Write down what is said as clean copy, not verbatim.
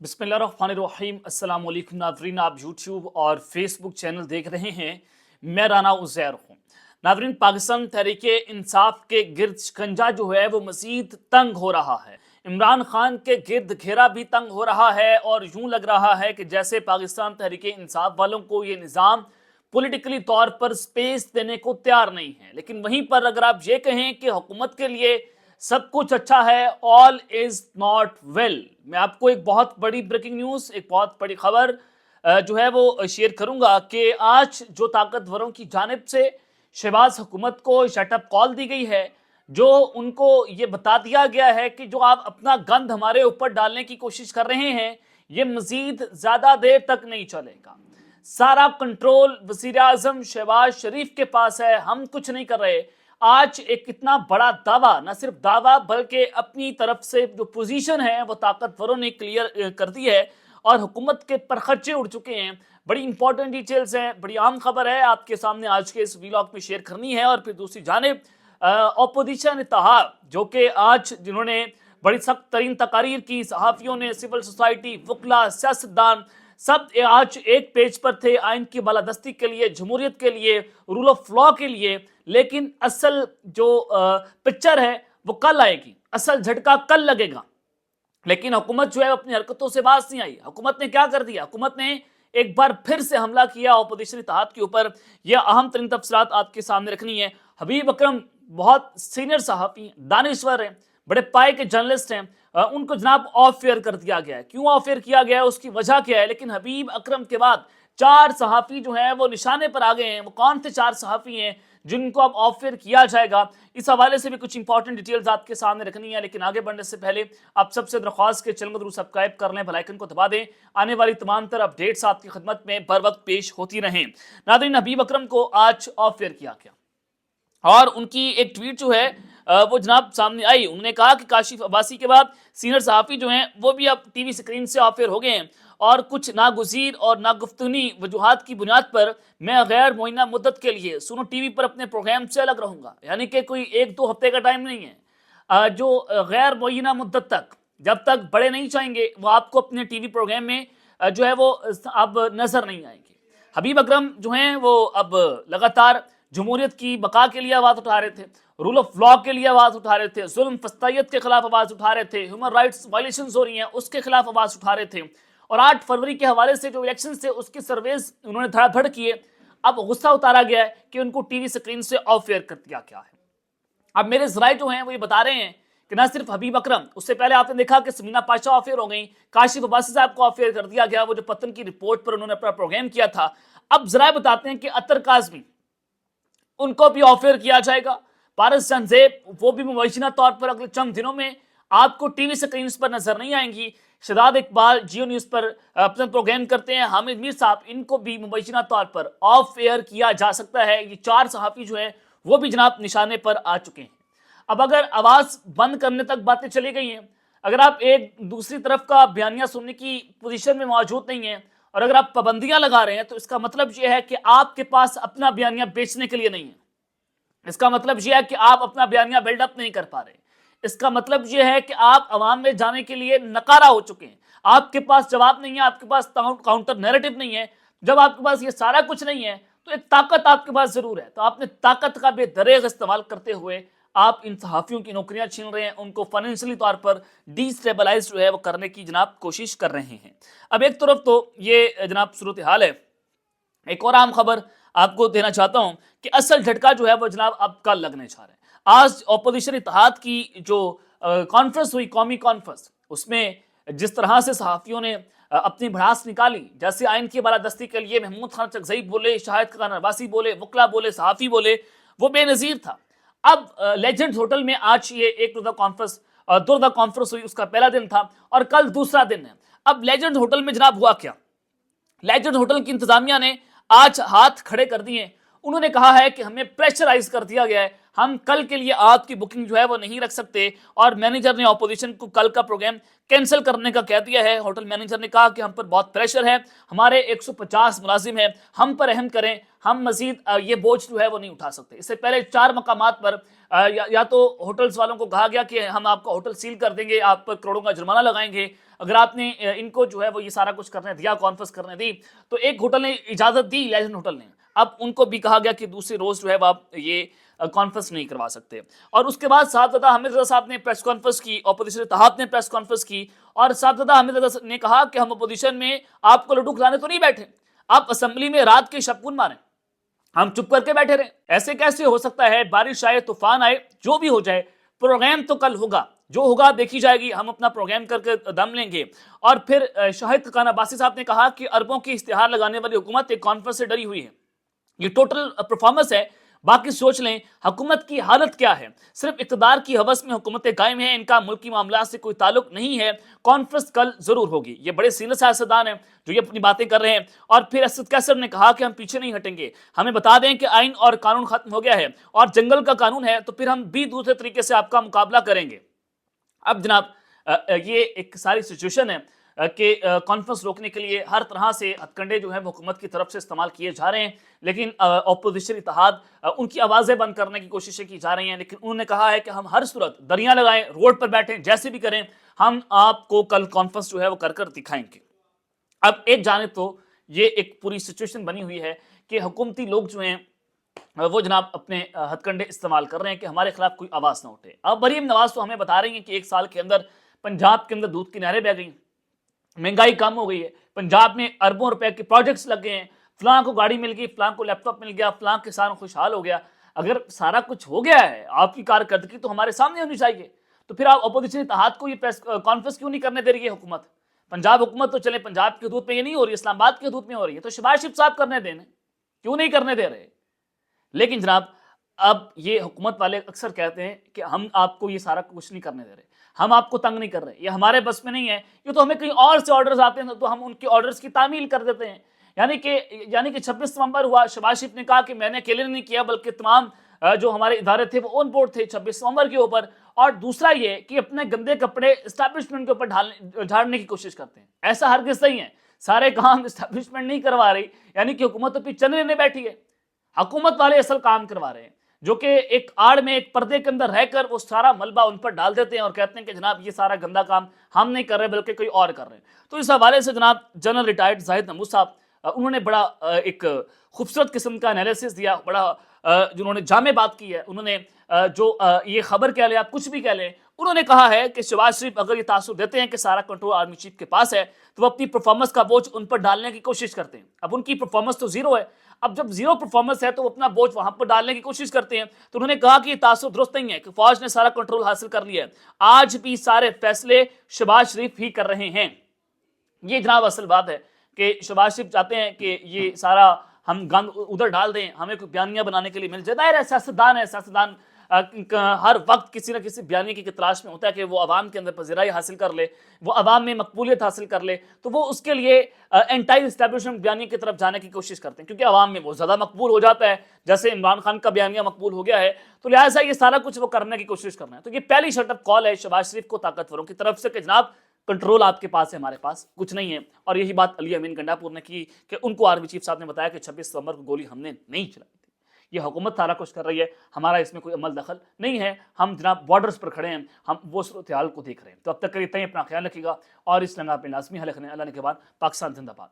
बिस्मिल्लाहिर्रहमानिर्रहीम। अस्सलाम वालेकुम नाज़रीन, आप यूट्यूब और फेसबुक चैनल देख रहे हैं। मैं राना उज़ैर हूँ। नाज़रीन, पाकिस्तान तहरीके इंसाफ के गिर्द शिकंजा जो है वो मज़ीद तंग हो रहा है। इमरान खान के गिर्द घेरा भी तंग हो रहा है और यूँ लग रहा है कि जैसे पाकिस्तान तहरीके इंसाफ वालों को ये निज़ाम पॉलिटिकली तौर पर स्पेस देने को तैयार नहीं है। लेकिन वहीं पर अगर आप ये कहें कि हुकूमत के लिए सब कुछ अच्छा है, ऑल इज नॉट वेल। मैं आपको एक बहुत बड़ी ब्रेकिंग न्यूज़, एक बहुत बड़ी खबर जो है वो शेयर करूंगा कि आज जो ताकतवरों की जानिब से शहबाज हुकूमत को शटअप कॉल दी गई है, जो उनको ये बता दिया गया है कि जो आप अपना गंद हमारे ऊपर डालने की कोशिश कर रहे हैं ये मजीद ज़्यादा देर तक नहीं चलेगा। सारा कंट्रोल वज़ीर आज़म शहबाज शरीफ के पास है, हम कुछ नहीं कर रहे। आज एक इतना बड़ा दावा, न सिर्फ दावा बल्कि अपनी तरफ से जो पोजीशन है वो ताकतवरों ने क्लियर कर दी है और हुकूमत के परखच्चे उड़ चुके हैं। बड़ी इंपॉर्टेंट डिटेल्स हैं, बड़ी आम खबर है, आपके सामने आज के इस व्लॉग में शेयर करनी है। और फिर दूसरी जानिब अपोजिशन इत्तेहाद जो कि आज जिन्होंने बड़ी सख्त तरीन तकारीर की, सहाफ़ियों ने, सिविल सोसाइटी, वकला, सियासतदान सब आज एक पेज पर थे आइन की बालादस्ती के लिए, जमहूरियत के लिए, रूल ऑफ लॉ के लिए। लेकिन असल जो पिक्चर है वो कल आएगी, असल झटका कल लगेगा। लेकिन हुकूमत जो है अपनी हरकतों से बाज नहीं आई। हुकूमत ने क्या कर दिया? हुकूमत ने एक बार फिर से हमला किया अपोजिशन इत्तेहाद के ऊपर। यह अहम तरीन तफसीलात आपके सामने रखनी है। हबीब अकरम बहुत सीनियर सहाफ़ी, दानिश्वर हैं, बड़े पाए के जर्नलिस्ट हैं, उनको जनाब ऑफ एयर कर दिया गया है। क्यों ऑफ एयर किया गया है, उसकी वजह क्या है? लेकिन हबीब अकरम के बाद 4 सहाफ़ी जो हैं वो निशाने पर आ गए हैं। वो कौन से 4 सहाफ़ी हैं जिनको अब ऑफ एयर किया जाएगा? इस हवाले से भी कुछ इंपॉर्टेंट डिटेल्स आपके सामने रखनी है। लेकिन आगे बढ़ने से पहले आप सबसे दरख्वास्त के चैनल को जरूर सब्सक्राइब कर लें, बेल आइकन को दबा दें। आने वाली तमाम तरह अपडेट्स आपकी खिदमत में बर वक्त पेश होती रहें। नाज़रीन, हबीब अकरम को आज ऑफ एयर किया गया और उनकी एक ट्वीट जो है वो जनाब सामने आई। उन्होंने कहा कि काशिफ अब्बासी के बाद सीनियर सहाफ़ी जो हैं वो भी अब टीवी स्क्रीन से ऑफ एयर हो गए हैं और कुछ नागुज़ीर और नागुफ्तनी वजूहात की बुनियाद पर मैं गैर मुअय्यना मुद्दत के लिए सुनो टीवी पर अपने प्रोग्राम से अलग रहूँगा। यानी कि कोई 1-2 हफ्ते का टाइम नहीं है। जो गैर मुअय्यना मुद्दत तक, जब तक बड़े नहीं चाहेंगे वो आपको अपने टीवी प्रोग्राम में जो है वो अब नज़र नहीं आएंगे। हबीब अकरम जो हैं वो अब लगातार जमहूरियत की बका के लिए आवाज़ उठा रहे थे, रूल ऑफ लॉ के लिए आवाज़ उठा रहे थे, जुल्म फस्तायत के खिलाफ आवाज़ उठा रहे थे, ह्यूमन राइट्स वायलेशंस हो रही हैं उसके खिलाफ आवाज़ उठा रहे थे। और 8 फरवरी के हवाले से जो इलेक्शन थे उसकी सर्वेज उन्होंने धड़ाधड़ किए। अब गुस्सा उतारा गया है कि उनको टीवी स्क्रीन से ऑफ एयर कर दिया गया है। अब मेरे ज़राए जो हैं वो ये बता रहे हैं कि ना सिर्फ हबीब अकरम, उससे पहले आपने देखा कि समीना पाशा ऑफ एयर हो गई, काशिफ अब्बासी साहब को ऑफ एयर कर दिया गया, वो जो पतन की रिपोर्ट पर उन्होंने अपना प्रोग्राम किया था। अब ज़राए बताते हैं कि अतर काज़मी, उनको भी ऑफ एयर किया जाएगा। पारस जंजेब, वो भी मुबैशिना तौर पर अगले चंद दिनों में आपको टीवी स्क्रीन पर नजर नहीं आएंगी। शदाद इकबाल जियो न्यूज़ पर अपना प्रोग्राम करते हैं, हामिद मीर साहब, इनको भी मुबैशिना तौर पर ऑफ एयर किया जा सकता है। ये 4 सहाफ़ी जो हैं वो भी जनाब निशाने पर आ चुके हैं। अब अगर आवाज़ बंद करने तक बातें चली गई हैं, अगर आप एक दूसरी तरफ का बयानिया सुनने की पोजीशन में मौजूद नहीं है और अगर आप पाबंदियां लगा रहे हैं, तो इसका मतलब यह है कि आपके पास अपना बयानिया बेचने के लिए नहीं है। इसका मतलब यह है कि आप अपना बयानिया बिल्डअप नहीं कर पा रहे। इसका मतलब यह है कि आप अवाम में जाने के लिए नकारा हो चुके हैं। आपके पास जवाब नहीं है, आपके पास काउंटर नैरेटिव नहीं है। जब आपके पास ये सारा कुछ नहीं है तो एक ताकत आपके पास जरूर है। तो आपने ताकत का बेदरेग इस्तेमाल करते हुए आप इन सहाफ़ियों की नौकरियां छीन रहे हैं, उनको फाइनेंशियली तौर पर डिस्टेबलाइज जो है वो करने की जनाब कोशिश कर रहे हैं। अब एक तरफ तो ये जनाब सूरत हाल है, एक और आम खबर आपको देना चाहता हूं कि असल झटका जो है वो जनाब अब कल लगने जा रहा है। आज अपोजिशन इत्तेहाद की जो कॉन्फ्रेंस हुई, कौमी कॉन्फ्रेंस, उसमें जिस तरह से सहाफ़ियों ने अपनी भड़ास निकाली, जैसे आइन की बालादस्ती के लिए महमूद खान चकज़ई बोले, शाहिद खान अब्बासी बोले, वकला बोले, सहाफ़ी बोले, वो बेनज़ीर था। अब लेजेंड होटल में आज ये एक रोज़ा कॉन्फ्रेंस, 2 रोज़ा कॉन्फ्रेंस हुई, उसका पहला दिन था और कल दूसरा दिन है। अब लेजेंड होटल में जनाब हुआ क्या? लेजेंड होटल की इंतजामिया ने आज हाथ खड़े कर दिए। उन्होंने कहा है कि हमें प्रेशराइज कर दिया गया है, ہم کل کے لیے آپ کی بکنگ جو ہے وہ نہیں رکھ سکتے، اور مینیجر نے اپوزیشن کو کل کا پروگرام کینسل کرنے کا کہہ دیا ہے۔ ہوٹل مینیجر نے کہا کہ ہم پر بہت پریشر ہے، ہمارے 150 ملازم ہیں، ہم پر رحم کریں، ہم مزید یہ بوجھ جو ہے وہ نہیں اٹھا سکتے۔ اس سے پہلے 4 مقامات پر یا تو ہوٹلز والوں کو کہا گیا کہ ہم آپ کا ہوٹل سیل کر دیں گے، آپ پر کروڑوں کا جرمانہ لگائیں گے اگر آپ نے ان کو جو ہے وہ یہ سارا کچھ کرنے دیا، کانفرنس کرنے دی۔ تو ایک ہوٹل نے اجازت دی، لیجنڈ ہوٹل نے، اب ان کو بھی کہا گیا کہ دوسرے روز جو ہے وہ آپ یہ کانفرنس نہیں کروا سکتے۔ اور اس کے بعد صاحبزادہ حامد رضا صاحب نے پریس کانفرنس کی، اپوزیشن اتحاد نے پریس کانفرنس کی، اور صاحبزادہ حامد رضا نے کہا کہ ہم اپوزیشن میں آپ کو لڈو کھلانے تو نہیں بیٹھے، آپ اسمبلی میں رات کے شب کون ماریں، ہم چپ کر کے بیٹھے رہے۔ ایسے کیسے ہو سکتا ہے؟ بارش آئے، طوفان آئے، جو بھی ہو جائے، پروگرام تو کل ہوگا، جو ہوگا دیکھی جائے گی، ہم اپنا پروگرام کر کے دم لیں گے۔ اور پھر شاہد خاقان عباسی صاحب نے کہا کہ اربوں کی اشتہار لگانے والی حکومت ایک کانفرنس سے ڈری ہوئی ہے، یہ ٹوٹل پرفارمنس ہے، باقی سوچ لیں حکومت کی حالت کیا ہے۔ صرف اقتدار کی ہوس میں حکومتیں قائم ہیں، ان کا ملکی معاملات سے کوئی تعلق نہیں ہے، کانفرنس کل ضرور ہوگی۔ یہ بڑے سینئر سیاستدان ہیں جو یہ اپنی باتیں کر رہے ہیں۔ اور پھر اسد کیسر نے کہا کہ ہم پیچھے نہیں ہٹیں گے، ہمیں بتا دیں کہ آئین اور قانون ختم ہو گیا ہے اور جنگل کا قانون ہے، تو پھر ہم بھی دوسرے طریقے سے آپ کا مقابلہ کریں گے۔ اب جناب یہ ایک ساری سچویشن ہے کہ کانفرنس روکنے کے لیے ہر طرح سے ہتھ کنڈے جو ہیں حکومت کی طرف سے استعمال کیے جا رہے ہیں، لیکن اپوزیشن اتحاد ان کی آوازیں بند کرنے کی کوششیں کی جا رہی ہیں، لیکن انہوں نے کہا ہے کہ ہم ہر صورت دریا لگائیں، روڈ پر بیٹھیں، جیسے بھی کریں، ہم آپ کو کل کانفرنس جو ہے وہ کر کر دکھائیں گے۔ اب ایک جانب تو یہ ایک پوری سچویشن بنی ہوئی ہے کہ حکومتی لوگ جو ہیں وہ جناب اپنے ہتھ کنڈے استعمال کر رہے ہیں کہ ہمارے خلاف کوئی آواز نہ اٹھے۔ اب مریم نواز تو ہمیں بتا رہی ہیں کہ 1 سال کے اندر پنجاب کے اندر دودھ کی نہریں بہہ گئی، مہنگائی کم ہو گئی ہے، پنجاب میں اربوں روپے کے پروجیکٹس لگ گئے ہیں، فلاں کو گاڑی مل گئی، فلاں کو لیپ ٹاپ مل گیا، فلاں کسان خوشحال ہو گیا۔ اگر سارا کچھ ہو گیا ہے، آپ کی کارکردگی تو ہمارے سامنے ہونی چاہیے، تو پھر آپ اپوزیشن اتحاد کو یہ پریس کانفرنس کیوں نہیں کرنے دے رہی ہے حکومت؟ پنجاب حکومت تو چلے پنجاب کی حدود میں یہ نہیں ہو رہی، اسلام آباد کی حدود میں ہو رہی ہے، تو شہباز شریف صاحب کرنے دینے، کیوں نہیں کرنے دے رہے؟ لیکن جناب اب یہ حکومت والے اکثر کہتے ہیں کہ ہم آپ کو یہ سارا کچھ نہیں کرنے دے رہے، ہم آپ کو تنگ نہیں کر رہے، یہ ہمارے بس میں نہیں ہے، یہ تو ہمیں کہیں اور سے آرڈرز آتے ہیں تو ہم ان کے آرڈرز کی تعمیل کر دیتے ہیں۔ یعنی کہ 26 نومبر ہوا، شہباز شریف نے کہا کہ میں نے اکیلے نہیں کیا بلکہ تمام جو ہمارے ادارے تھے وہ آن بورڈ تھے 26 نومبر کے اوپر۔ اور دوسرا یہ کہ اپنے گندے کپڑے اسٹیبلشمنٹ کے اوپر جھاڑنے کی کوشش کرتے ہیں، ایسا ہرگز نہیں ہے، سارے کام اسٹیبلشمنٹ نہیں کروا رہی، یعنی کہ حکومت تو چنے لینے بیٹھی ہے، حکومت والے اصل کام کروا رہے ہیں، جو کہ ایک آڑ میں ایک پردے کے اندر رہ کر وہ سارا ملبہ ان پر ڈال دیتے ہیں اور کہتے ہیں کہ جناب یہ سارا گندا کام ہم نہیں کر رہے بلکہ کوئی اور کر رہے ہیں۔ تو اس حوالے سے جناب جنرل ریٹائرڈ زاہد نمود صاحب انہوں نے بڑا ایک خوبصورت قسم کا انالیسس دیا، بڑا جنہوں نے جامع بات کی ہے، انہوں نے جو یہ خبر کہہ لیں آپ کچھ بھی کہہ لیں، انہوں نے کہا ہے کہ شہباز شریف اگر یہ تاثر دیتے ہیں کہ سارا کنٹرول آرمی چیف کے پاس ہے تو وہ اپنی پرفارمنس کا بوجھ ان پر ڈالنے کی کوشش کرتے ہیں۔ اب ان کی پرفارمنس تو زیرو ہے، اب جب زیرو پرفارمنس ہے تو وہ اپنا بوجھ وہاں پر ڈالنے کی کوشش کرتے ہیں۔ تو انہوں نے کہا کہ یہ تاثر درست نہیں ہے کہ فوج نے سارا کنٹرول حاصل کر لیا ہے، آج بھی سارے فیصلے شہباز شریف ہی کر رہے ہیں۔ یہ جناب اصل بات ہے کہ شہباز شریف چاہتے ہیں کہ یہ سارا ہم گند ادھر ڈال دیں، ہمیں کوئی بیانیہ بنانے کے لیے مل جائے۔ ظاہر ہے سیاستدان ہر وقت کسی نہ کسی بیانیے کی تلاش میں ہوتا ہے کہ وہ عوام کے اندر پذیرائی حاصل کر لے، وہ عوام میں مقبولیت حاصل کر لے، تو وہ اس کے لیے اینٹائی اسٹیبلشمنٹ بیانیے کی طرف جانے کی کوشش کرتے ہیں کیونکہ عوام میں وہ زیادہ مقبول ہو جاتا ہے، جیسے عمران خان کا بیانیہ مقبول ہو گیا ہے، تو لہٰذا یہ سارا کچھ وہ کرنے کی کوشش کرنا ہے۔ تو یہ پہلی شٹ اپ کال ہے شہباز شریف کو طاقتوروں کی طرف سے کہ جناب کنٹرول آپ کے پاس ہے، ہمارے پاس کچھ نہیں ہے۔ اور یہی بات علی امین گنڈاپور نے کی کہ ان کو آرمی چیف صاحب نے بتایا کہ 26 نومبر کو گولی ہم نے نہیں چلائی تھی، یہ حکومت سارا کچھ کر رہی ہے، ہمارا اس میں کوئی عمل دخل نہیں ہے، ہم جناب بارڈرز پر کھڑے ہیں، ہم وہ صورتحال کو دیکھ رہے ہیں۔ تو اب تک کے لیے اتنا ہی، اپنا خیال رکھیے گا اور اس لمحہ پہ لازمی حل رکھنے، اللہ نے کے بعد پاکستان زندہ باد۔